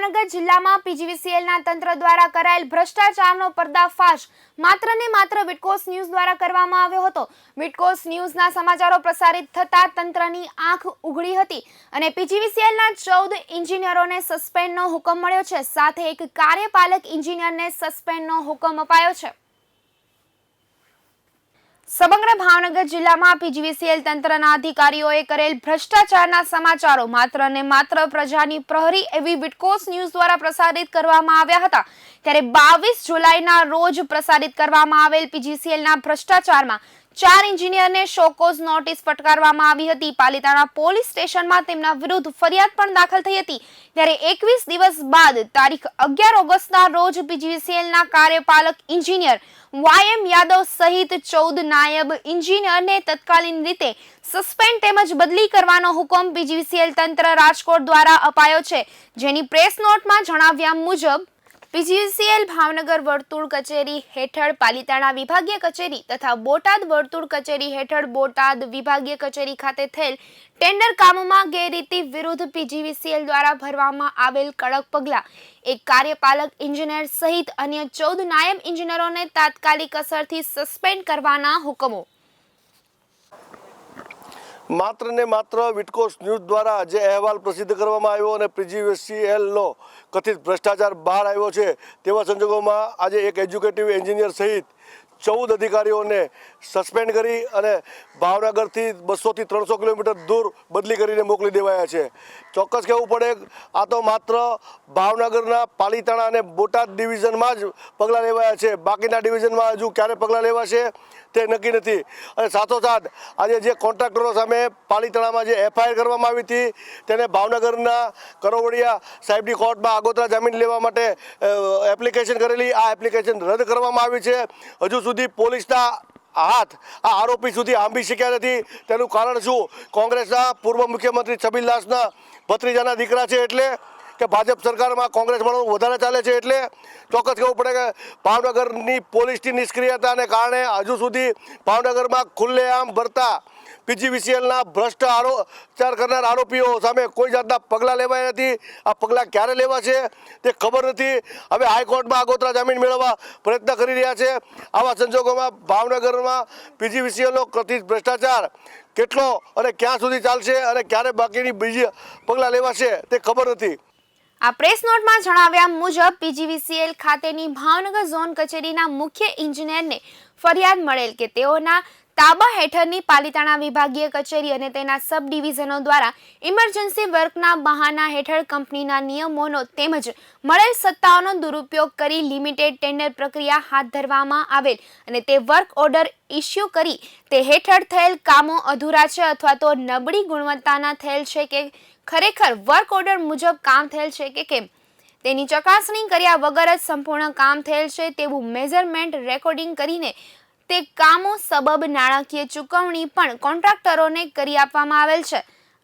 ભાવનગર જિલ્લામાં પીજીવીસીએલના તંત્ર દ્વારા કરાયેલ ભ્રષ્ટાચારનો પર્દાફાશ માત્ર ને માત્ર વિટકોસ ન્યૂઝ દ્વારા કરવામાં આવ્યો હતો। વિટકોસ ન્યૂઝના સમાચારો પ્રસારિત થતા તંત્રની આંખ ઉઘડી હતી અને પીજીવીસીએલના 14 એન્જિનિયરોને સસ્પેન્ડનો હુકમ મળ્યો છે, સાથે એક કાર્યપાલક એન્જિનિયરને સસ્પેન્ડનો હુકમ અપાયો છે। સમગ્ર ભાવનગર જિલ્લામાં પીજીવીસીએલ તંત્રના અધિકારીઓએ કરેલ ભ્રષ્ટાચારના સમાચારો માત્ર ને માત્ર પ્રજાની પ્રહરી એવી વિટકોસ ન્યૂઝ દ્વારા પ્રસારિત કરવામાં આવ્યા હતા। ત્યારે 22 જુલાઈના રોજ પ્રસારિત કરવામાં આવેલ પીજીવીસીએલના ભ્રષ્ટાચારમાં 4 એન્જિનિયરને શોકોઝ નોટિસ ફટકારવામાં આવી હતી। પાલિતાણા પોલીસ સ્ટેશનમાં તેમના વિરુદ્ધ ફરિયાદ પણ દાખલ થઈ હતી। ત્યારે 21 દિવસ બાદ તારીખ 11 ઓગસ્ટના રોજ પીજીવીસીએલના કાર્યપાલક એન્જિનિયર YM યાદવ સહિત 14 નાયબ એન્જિનિયરને તત્કાલીન રીતે સસ્પેન્ડ તેમજ બદલી કરવાનો હુકમ પીજીવીસીએલ તંત્ર રાજકોટ દ્વારા અપાયો છે, જેની પ્રેસ નોટમાં જણાવ્યા મુજબ પીજીવીસીએલ ભાવનગર વર્તુળ કચેરી હેઠળ પાલિતાણા વિભાગીય કચેરી તથા બોટાદ વર્તુળ કચેરી હેઠળ બોટાદ વિભાગીય કચેરી ખાતે થયેલ ટેન્ડર કામોમાં ગેરરીતિ વિરુદ્ધ પીજીવીસીએલ દ્વારા ભરવામાં આવેલ કડક પગલાં, એક કાર્યપાલક એન્જિનિયર સહિત અન્ય 14 નાયબ એન્જિનિયરોને તાત્કાલિક અસરથી સસ્પેન્ડ કરવાના હુકમો। માત્ર ને માત્ર વિટકોસ ન્યૂઝ દ્વારા જે અહેવાલ પ્રસિદ્ધ કરવામાં આવ્યો અને પીજીવીસીએલનો કથિત ભ્રષ્ટાચાર બહાર આવ્યો છે, તેવા સંજોગોમાં આજે એક એજ્યુકેટિવ એન્જિનિયર સહિત 14 અધિકારીઓને સસ્પેન્ડ કરી અને ભાવનગરથી 200 થી 300 કિલોમીટર દૂર બદલી કરીને મોકલી દેવાયા છે। ચોક્કસ કહેવું પડે, આ તો માત્ર ભાવનગરના પાલિતાણા અને બોટાદ ડિવિઝનમાં જ પગલાં લેવાયા છે, બાકીના ડિવિઝનમાં હજુ ક્યારે પગલાં લેવાશે તે નક્કી નથી। અને સાથોસાથ આજે જે કોન્ટ્રાક્ટરો સામે પાલિતાણામાં જે FIR કરવામાં આવી હતી તેને ભાવનગરના કરોવડિયા સાહેબની કોર્ટમાં આગોતરા જામીન લેવા માટે એપ્લિકેશન કરેલી, આ એપ્લિકેશન રદ કરવામાં આવી છે। હજુ સુધી પોલીસના હાથ આ આરોપી સુધી આંબી શક્યા નથી। તેનું કારણ શું? કોંગ્રેસના પૂર્વ મુખ્યમંત્રી છબીલદાસના ભત્રીજાના દીકરા છે એટલે કે ભાજપ સરકારમાં કોંગ્રેસ વાળું વધારે ચાલે છે એટલે ચોક્કસ કહેવું પડે કે ભાવનગરની પોલીસની નિષ્ક્રિયતાને કારણે હજુ સુધી ભાવનગરમાં ખુલ્લેઆમ ભરતા પીજીવીસીએલના ભ્રષ્ટ આરોચાર કરનાર આરોપીઓ સામે કોઈ જાતના પગલાં લેવાયા નથી। આ પગલાં ક્યારે લેવાશે તે ખબર નથી। હવે હાઈકોર્ટમાં આગોતરા જામીન મેળવવા પ્રયત્ન કરી રહ્યા છે। આવા સંજોગોમાં ભાવનગરમાં પીજીવીસીએલનો કથિત ભ્રષ્ટાચાર કેટલો અને ક્યાં સુધી ચાલશે અને ક્યારે બાકીની બીજી પગલાં લેવાશે તે ખબર નથી। આ પ્રેસ નોટમાં જણાવ્યા મુજબ પીજીવીસીએલ ખાતેની ભાવનગર ઝોન કચેરીના મુખ્ય એન્જિનિયરને ફરિયાદ મળેલ કે તેઓના તાબા હેઠળની પાલિતાણા વિભાગીય કચેરી અને તેના સબ ડિવિઝનો દ્વારા ઇમરજન્સી વર્કના બહાના હેઠળ કંપનીના નિયમોનો તેમજ મળેલ સત્તાઓનો દુરુપયોગ કરી લિમિટેડ ટેન્ડર પ્રક્રિયા હાથ ધરવામાં આવેલ અને તે વર્ક ઓર્ડર ઇસ્યુ કરી તે હેઠળ થયેલ કામો અધૂરા છે અથવા તો નબળી ગુણવત્તાના થયેલ છે કે ખરેખર વર્ક ઓર્ડર મુજબ કામ થયેલ છે કે કેમ તેની ચકાસણી કર્યા વગર જ સંપૂર્ણ કામ થયેલ છે તેવું મેઝરમેન્ટ રેકોર્ડિંગ કરીને તે કામો સબબ નાણાકીય ચૂકવણી પણ કોન્ટ્રાક્ટરોને કરી આપવામાં આવેલ છે।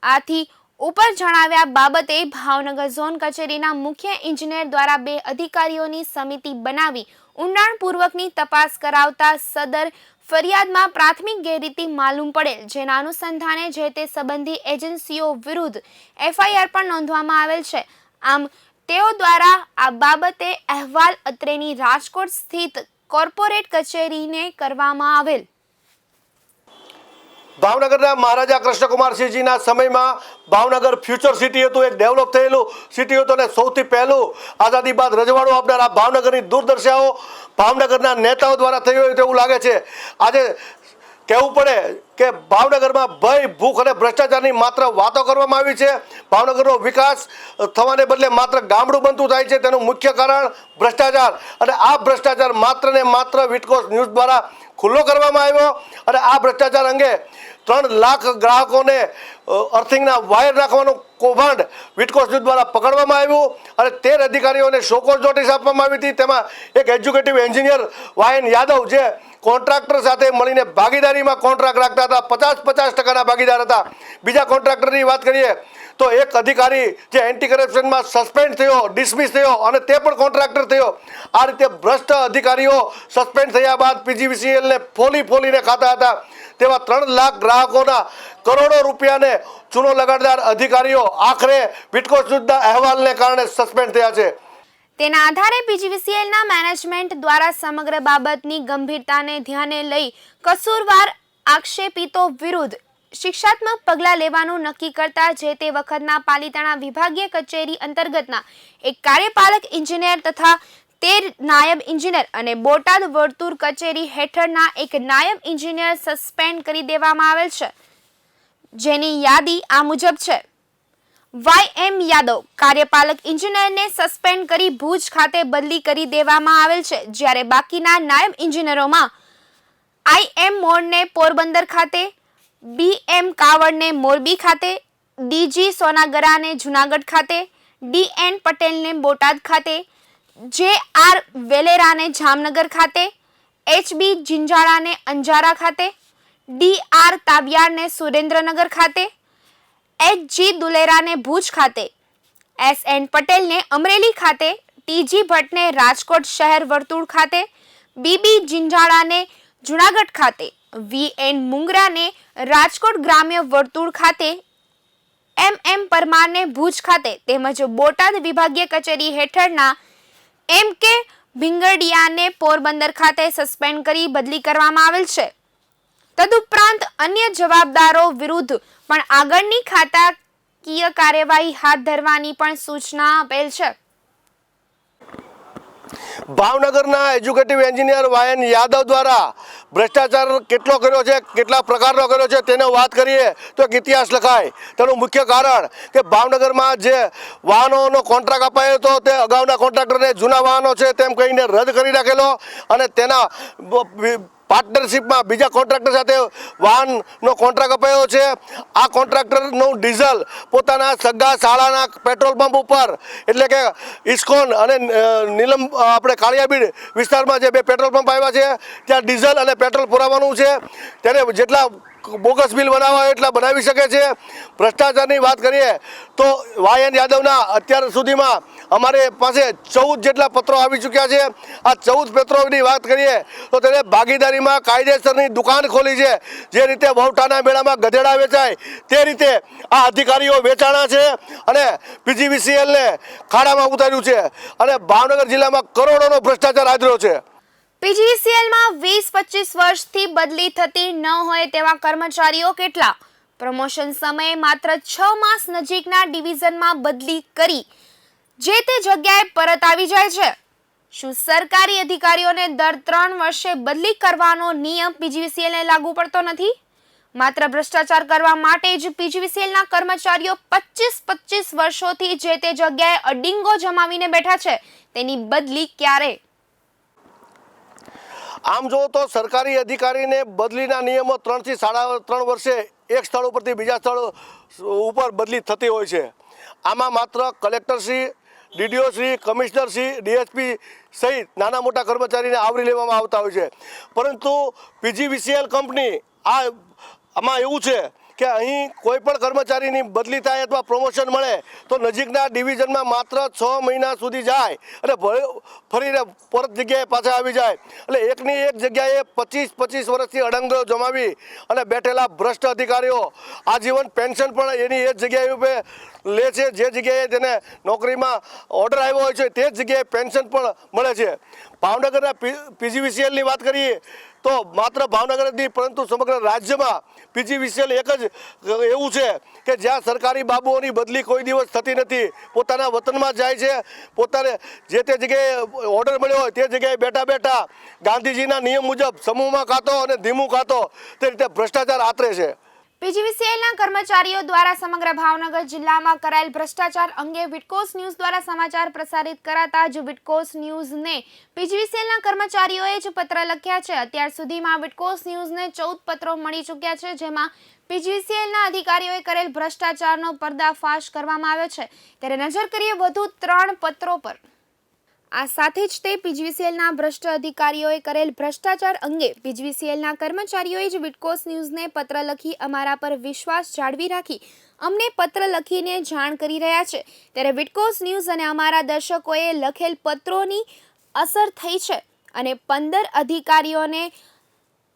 આથી ઉપર જણાવ્યા બાબતે ભાવનગર ઝોન કચેરીના મુખ્ય એન્જિનિયર દ્વારા 2 અધિકારીઓની સમિતિ બનાવી ઊંડાણપૂર્વકની તપાસ કરાવતા સદર ફરિયાદમાં પ્રાથમિક ગેરરીતિ માલુમ પડેલ, જેના અનુસંધાને જે તે સંબંધી એજન્સીઓ વિરુદ્ધ FIR પણ નોંધવામાં આવેલ છે। આમ તેઓ દ્વારા આ બાબતે અહેવાલ અત્રેની રાજકોટ સ્થિત કોર્પોરેટ કચેરીને કરવામાં આવેલ। ભાવનગરના મહારાજા કૃષ્ણકુમારસિંહજીના સમયમાં ભાવનગર ફ્યુચર સિટી હતું, એક ડેવલપ થયેલું સિટી હતું અને સૌથી પહેલું આઝાદી બાદ રજવાડું આપનાર આ ભાવનગરની દુર્દશાઓ ભાવનગરના નેતાઓ દ્વારા થઈ હોય તેવું લાગે છે। આજે કહેવું પડે કે ભાવનગરમાં ભય, ભૂખ અને ભ્રષ્ટાચારની માત્ર વાતો કરવામાં આવી છે। ભાવનગરનો વિકાસ થવાને બદલે માત્ર ગામડું બનતું થાય છે, તેનું મુખ્ય કારણ ભ્રષ્ટાચાર અને આ ભ્રષ્ટાચાર માત્ર ને માત્ર વિટકોસ ન્યૂઝ દ્વારા ખુલ્લો કરવામાં આવ્યો અને આ ભ્રષ્ટાચાર અંગે 3 લાખ ગ્રાહકોને અર્થિંગના વાયર નાખવાનું કૌભાંડ વિટકોસ ન્યૂઝ દ્વારા પકડવામાં આવ્યું અને 13 અધિકારીઓને શોકોઝ નોટિસ આપવામાં આવી હતી। તેમાં એક એજ્યુકેટિવ એન્જિનિયર YN યાદવ જે કોન્ટ્રાક્ટર સાથે મળીને ભાગીદારીમાં કોન્ટ્રાક્ટ રાખતા હતા, 50% ભાગીદાર હતા। બીજા કોન્ટ્રાક્ટરની વાત કરીએ તો એક અધિકારી જે એન્ટી કરપ્શનમાં સસ્પેન્ડ થયો, ડિસમિસ થયો અને તે પણ કોન્ટ્રાક્ટર થયો। આ રીતે ભ્રષ્ટ અધિકારીઓ સસ્પેન્ડ થયા બાદ પીજીવીસીએલને ફોલીને ખાતા હતા। તેવા 3 લાખ ગ્રાહકોના કરોડો રૂપિયાને ચૂનો લગાડનાર અધિકારીઓ આખરે વિટકોસ ન્યૂઝના અહેવાલને કારણે સસ્પેન્ડ થયા છે. તેના આધારે પીજીવીસીએલના મેનેજમેન્ટ દ્વારા સમગ્ર બાબતની ગંભીરતાને ધ્યાને લઈ કસૂરવાર આક્ષેપિતો વિરુદ્ધ શિક્ષાત્મક પગલાં લેવાનું નક્કી કરતા જે તે વખતના પાલિતાણા વિભાગીય કચેરી અંતર્ગતના એક કાર્યપાલક ઇજનેર તથા 13 નાયબ ઇજનેર અને બોટાદ વર્તુળ કચેરી હેઠળના એક નાયબ ઇજનેર સસ્પેન્ડ કરી દેવામાં આવેલ છે, જેની યાદી આ મુજબ છે. YM યાદવ કાર્યપાલક ઇજનેરને સસ્પેન્ડ કરી ભુજ ખાતે બદલી કરી દેવામાં આવેલ છે, જ્યારે બાકીના નાયબ ઇજનેરોમાં IM મોરને પોરબંદર ખાતે, BM કાવડને મોરબી ખાતે, DG સોનાગરાને જુનાગઢ ખાતે, DN પટેલને બોટાદ ખાતે, JR વેલેરાને જામનગર ખાતે, HB જિંજાળાને અંજારા ખાતે, DR તાવિયારને સુરેન્દ્રનગર ખાતે, HG દુલેરાને ભુજ ખાતે, SN પટેલને અમરેલી ખાતે, TG ભટ્ટને રાજકોટ શહેર વર્તુળ ખાતે, BB જિંજાળાને જુનાગઢ ખાતે, VN મુંગરાને રાજકોટ ગ્રામ્ય વર્તુળ ખાતે, MM પરમારને ભુજ ખાતે તેમજ બોટાદ વિભાગીય કચેરી હેઠળના MK ભીંગડિયાને પોરબંદર ખાતે સસ્પેન્ડ કરી બદલી કરવામાં આવેલ છે. તદુપરાંત અન્ય જવાબદારો વિરુદ્ધ પણ આગળની ખાતાકીય કાર્યવાહી હાથ ધરવાની પણ સૂચના આપેલ છે. ભાવનગરના એજ્યુકેટિવ એન્જિનિયર YN યાદવ દ્વારા ભ્રષ્ટાચાર કેટલો કર્યો છે, કેટલા પ્રકારનો કર્યો છે તેનો વાત કરીએ તો એક ઇતિહાસ લખાય. તેનું મુખ્ય કારણ કે ભાવનગરમાં જે વાહનોનો કોન્ટ્રાક્ટ અપાયો હતો તે અગાઉના કોન્ટ્રાક્ટરને જૂના વાહનો છે તેમ કહીને રદ કરી નાખેલો અને તેના પાર્ટનરશિપમાં બીજા કોન્ટ્રાક્ટર સાથે વાહનનો કોન્ટ્રાક્ટ અપાયો છે. આ કોન્ટ્રાક્ટરનું ડીઝલ પોતાના સગા શાળાના પેટ્રોલ પંપ ઉપર એટલે કે ઇસ્કોન અને નીલમ આપણે કાળિયાબીડ વિસ્તારમાં જે 2 પેટ્રોલ પંપ આવ્યા છે ત્યાં ડીઝલ અને પેટ્રોલ પુરાવાનું છે. ત્યારે જેટલા બોગસ બિલ બનાવવા હોય એટલા બનાવી શકે છે. ભ્રષ્ટાચારની વાત કરીએ તો YN યાદવના અત્યાર સુધીમાં અમારે પાસે 14 જેટલા પત્રો આવી ચૂક્યા છે. આ 14 પત્રોની વાત કરીએ તો તેને ભાગીદારીમાં કાયદેસરની દુકાન ખોલી છે. જે રીતે વહુટાના મેળામાં ગધેડા વેચાય તે રીતે આ અધિકારીઓ વેચાણા છે અને PGVCLને ખાડામાં ઉતાર્યું છે અને ભાવનગર જિલ્લામાં કરોડોનો ભ્રષ્ટાચાર આદર્યો છે. પીજીવીસીએલમાં 20-25 વર્ષથી બદલી થતી ન હોય તેવા કર્મચારીઓ કેટલા? પ્રમોશન સમયે માત્ર 6 માસ નજીકના ડિવિઝનમાં બદલી કરી જે તે જગ્યાએ પરત આવી જાય છે. શું સરકારી અધિકારીઓને દર 3 વર્ષે બદલી કરવાનો નિયમ પીજીવીસીએલને લાગુ પડતો નથી? માત્ર ભ્રષ્ટાચાર કરવા માટે જ પીજીવીસીએલના કર્મચારીઓ 25-25 વર્ષોથી જે તે જગ્યાએ અડિંગો જમાવીને બેઠા છે. તેની બદલી ક્યારે? આમ જો તો સરકારી અધિકારીને બદલીના નિયમો 3 થી 3.5 વર્ષે એક સ્થળ ઉપરથી બીજા સ્થળ ઉપર બદલી થતી હોય છે. આમાં માત્ર કલેક્ટરશ્રી, DDOશ્રી, કમિશનરશ્રી, DSP સહિત નાના મોટા કર્મચારીને આવરી લેવામાં આવતા હોય છે. પરંતુ PGVCL કંપની આમાં એવું છે કે અહીં કોઈ પણ કર્મચારીની બદલી થાય અથવા પ્રમોશન મળે તો નજીકના ડિવિઝનમાં માત્ર 6 મહિના સુધી જાય અને ફરીને પરત જગ્યાએ પાછા આવી જાય. એટલે એકની એક જગ્યાએ 25-25 વર્ષથી અડંગો જમાવી અને બેઠેલા ભ્રષ્ટ અધિકારીઓ આજીવન પેન્શન પણ એની એ જ જગ્યાએ ઉપર લે છે જે જગ્યાએ તેને નોકરીમાં ઓર્ડર આવ્યો હોય છે તે જ જગ્યાએ પેન્શન પણ મળે છે. ભાવનગરના PGVCLની વાત કરીએ તો માત્ર ભાવનગર જ નહીં પરંતુ સમગ્ર રાજ્યમાં PGVCL એક જ એવું છે કે જ્યાં સરકારી બાબુઓની બદલી કોઈ દિવસ થતી નથી. પોતાના વતનમાં જાય છે, પોતાને જે તે જગ્યાએ ઓર્ડર મળ્યો હોય તે જગ્યાએ બેઠા બેઠા ગાંધીજીના નિયમ મુજબ સમૂહમાં ખાતો અને ધીમું ખાતો તે રીતે ભ્રષ્ટાચાર આતરે છે. પીજીવીસીએલના કર્મચારીઓ દ્વારા સમગ્ર ભાવનગર જિલ્લામાં કરાયેલ ભ્રષ્ટાચાર અંગે વિટકોસ ન્યૂઝ દ્વારા સમાચાર પ્રસારિત કરાતા જ વિટકોસ ન્યૂઝને પીજીવીસીએલના કર્મચારીઓએ જ પત્ર લખ્યા છે. અત્યાર સુધીમાં વિટકોસ ન્યૂઝને 14 પત્રો મળી ચૂક્યા છે, જેમાં પીજીવીસીએલના અધિકારીઓએ કરેલ ભ્રષ્ટાચારનો પર્દાફાશ કરવામાં આવ્યો છે. ત્યારે નજર કરીએ વધુ 3 પત્રો પર. આ સાથે જ તે પીજીવીસીએલના ભ્રષ્ટ અધિકારીઓએ કરેલ ભ્રષ્ટાચાર અંગે પીજીવીસીએલના કર્મચારીઓએ જ વિટકોસ ન્યૂઝને પત્ર લખી અમારા પર વિશ્વાસ જાળવી રાખી અમને પત્ર લખીને જાણ કરી રહ્યા છે. ત્યારે વિટકોસ ન્યૂઝ અને અમારા દર્શકોએ લખેલ પત્રોની અસર થઈ છે અને 15 અધિકારીઓને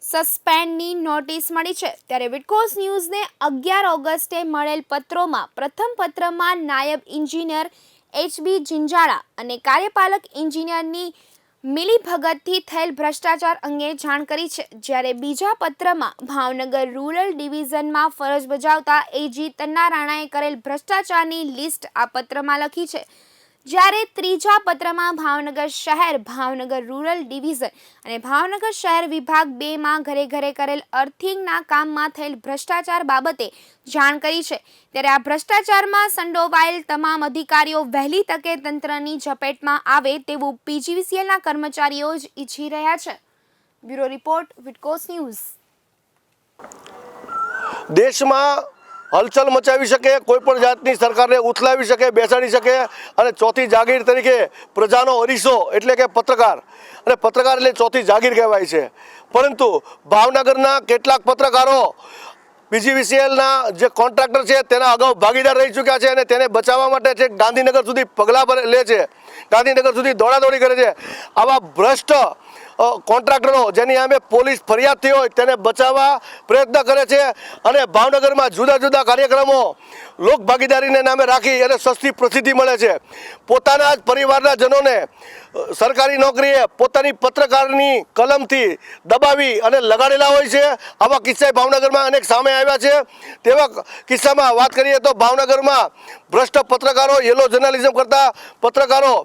સસ્પેન્ડની નોટિસ મળી છે. ત્યારે વિટકોસ ન્યૂઝને 11 ઓગસ્ટે મળેલ પત્રોમાં પ્રથમ પત્રમાં નાયબ ઇન્જિનિયર HB જિંજાળા અને કાર્યપાલક ઇન્જિનિયરની મિલીભગતથી થયેલ ભ્રષ્ટાચાર અંગે જાણ કરી છે. જ્યારે બીજા પત્રમાં ભાવનગર રૂરલ ડિવિઝનમાં ફરજ બજાવતા AG તન્ના રાણાએ કરેલ ભ્રષ્ટાચારની લિસ્ટ આ પત્રમાં લખી છે. જ્યારે ત્રીજા પત્રમાં ભાવનગર શહેર, ભાવનગર રૂરલ ડિવિઝન અને ભાવનગર શહેર વિભાગ 2માં ઘરે ઘરે કરેલ અર્થિંગના કામમાં થયેલ ભ્રષ્ટાચાર બાબતે જાણ કરી છે. ત્યારે આ ભ્રષ્ટાચારમાં સંડોવાયેલ તમામ અધિકારીઓ વહેલી તકે તંત્રની ઝપેટમાં આવે તેવું PGVCLના કર્મચારીઓ જ ઈચ્છી રહ્યા છે. Bureau report, વિટકોસ news. દેશમાં હલચલ મચાવી શકે, કોઈ પણ જાતની સરકારને ઉથલાવી શકે, બેસાડી શકે અને ચોથી જાગીર તરીકે પ્રજાનો અરીસો એટલે કે પત્રકાર, અને પત્રકાર એટલે ચોથી જાગીર કહેવાય છે. પરંતુ ભાવનગરના કેટલાક પત્રકારો PGVCLના જે કોન્ટ્રાક્ટર છે તેના અગાઉ ભાગીદાર રહી ચૂક્યા છે અને તેને બચાવવા માટે છે ગાંધીનગર સુધી પગલાં લે છે, ગાંધીનગર સુધી દોડાદોડી કરે છે. આવા ભ્રષ્ટ કોન્ટ્રાક્ટરો જેની સામે પોલીસ ફરિયાદ થઈ હોય તેને બચાવવા પ્રયત્ન કરે છે અને ભાવનગરમાં જુદા જુદા કાર્યક્રમો લોક ભાગીદારીને નામે રાખી અને સસ્તી પ્રસિદ્ધિ મળે છે. પોતાના જ પરિવારના જનોને સરકારી નોકરીએ પોતાની પત્રકારની કલમથી દબાવી અને લગાડેલા હોય છે. આવા કિસ્સા ભાવનગરમાં અનેક સામે આવ્યા છે. તેવા કિસ્સામાં વાત કરીએ તો ભાવનગરમાં ભ્રષ્ટ પત્રકારો, યલો જર્નલિઝમ કરતા પત્રકારો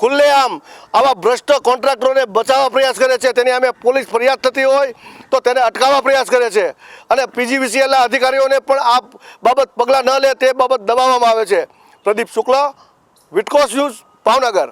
ખુલ્લેઆમ આવા ભ્રષ્ટ કોન્ટ્રાક્ટરોને બચાવવા પ્રયાસ કરે છે. તેની સામે પોલીસ ફરિયાદ થતી હોય તો તેને અટકાવવા પ્રયાસ કરે છે અને PGVCLના અધિકારીઓને પણ આ બાબત પગલાં ન લે તે બાબત દબાવવામાં આવે છે. પ્રદીપ શુક્લ, વિટકોસ ન્યૂઝ, ભાવનગર.